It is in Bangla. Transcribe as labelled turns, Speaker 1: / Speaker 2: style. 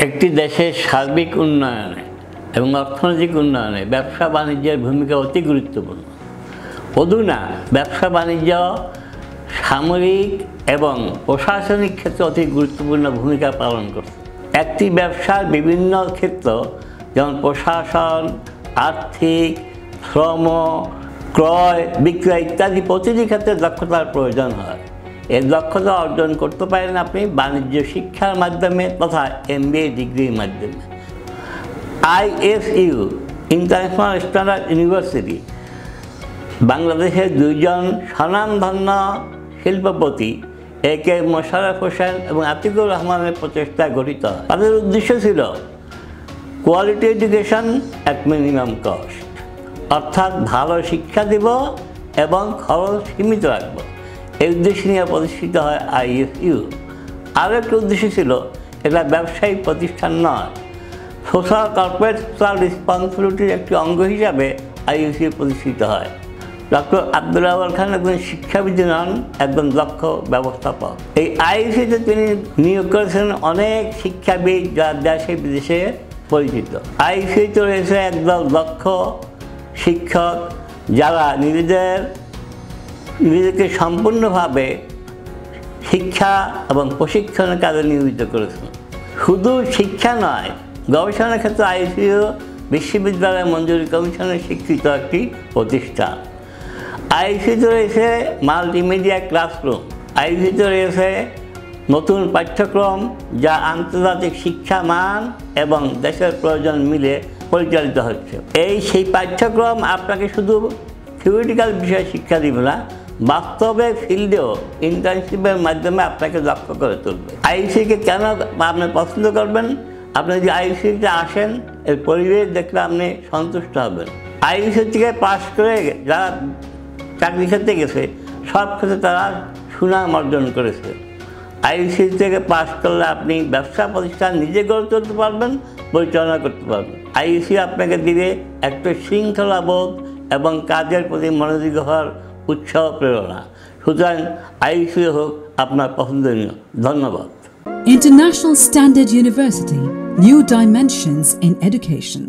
Speaker 1: একটি দেশের সার্বিক উন্নয়নে এবং অর্থনৈতিক উন্নয়নে ব্যবসা বাণিজ্যের ভূমিকা অতি গুরুত্বপূর্ণ। অধুনা ব্যবসা বাণিজ্য সামরিক এবং প্রশাসনিক ক্ষেত্রে অতি গুরুত্বপূর্ণ ভূমিকা পালন করছে। একটি ব্যবসার বিভিন্ন ক্ষেত্র যেমন প্রশাসন, আর্থিক, শ্রম, ক্রয় বিক্রয় ইত্যাদি প্রতিটি ক্ষেত্রে দক্ষতার প্রয়োজন হয়। এই দক্ষতা অর্জন করতে পারেন আপনি বাণিজ্য শিক্ষার মাধ্যমে তথা MBA ডিগ্রির মাধ্যমে। ISU ইন্টারন্যাশনাল স্ট্যান্ডার্ড ইউনিভার্সিটি বাংলাদেশের দুইজন স্বনামধন্য শিল্পপতি AK মোশাররফ হোসেন এবং আতিকুর রহমানের প্রচেষ্টায় গঠিত। তাদের উদ্দেশ্য ছিল quality education at minimum cost, অর্থাৎ ভালো শিক্ষা দিব এবং খরচ সীমিত রাখবো। এই উদ্দেশ্য নিয়ে প্রতিষ্ঠিত হয় ISU। আরও একটা উদ্দেশ্য ছিল এটা ব্যবসায়িক প্রতিষ্ঠান নয়, সোশ্যাল কর্পোরেট সোশ্যাল রেসপন্সিবিলিটির একটি অঙ্গ হিসাবে ISU প্রতিষ্ঠিত হয়। ডক্টর আব্দুল আউয়াল খান একজন শিক্ষাবিদ নন, একজন দক্ষ ব্যবস্থাপক। এই ISU-তে তিনি নিয়োগ করেছেন অনেক শিক্ষাবিদ যারা দেশে বিদেশে পরিচিত। ISU-তে রয়েছে একদল দক্ষ শিক্ষক যারা নিজেদেরকে সম্পূর্ণভাবে শিক্ষা এবং প্রশিক্ষণের কাজে নিয়োজিত করেছেন। শুধু শিক্ষা নয়, গবেষণার ক্ষেত্রে ISU বিশ্ববিদ্যালয় মঞ্জুরি কমিশনের স্বীকৃত একটি প্রতিষ্ঠান। ISU-তে রয়েছে মাল্টিমিডিয়া ক্লাসরুম। ISU-তে রয়েছে নতুন পাঠ্যক্রম যা আন্তর্জাতিক শিক্ষা মান এবং দেশের প্রয়োজন মিলে পরিচালিত হচ্ছে। সেই পাঠ্যক্রম আপনাকে শুধু থিওরিটিক্যাল বিষয়ে শিক্ষা দিবে না, বাস্তবে ফিল্ডেও ইন্টার্নশিপের মাধ্যমে আপনাকে দক্ষ করে তুলবে। ISU-কে কেন আপনি পছন্দ করবেন? আপনি যদি ISU-তে আসেন, এর পরিবেশ দেখলে আপনি সন্তুষ্ট হবেন। ISU থেকে পাশ করে যারা চাকরি ক্ষেত্রে গেছে সব ক্ষেত্রে তারা সুনাম অর্জন করেছে। ISU থেকে পাশ করলে আপনি ব্যবসা প্রতিষ্ঠান নিজে গড়ে তুলতে পারবেন, পরিচালনা করতে পারবেন। ISU আপনাকে দিবে একটা শৃঙ্খলাবোধ এবং কাজের প্রতি মনোযোগী হওয়ার উৎসাহ প্রেরণা। সুতরাং ISU হোক আপনার পছন্দনীয়। ধন্যবাদ।
Speaker 2: International Standard University, New Dimensions in Education.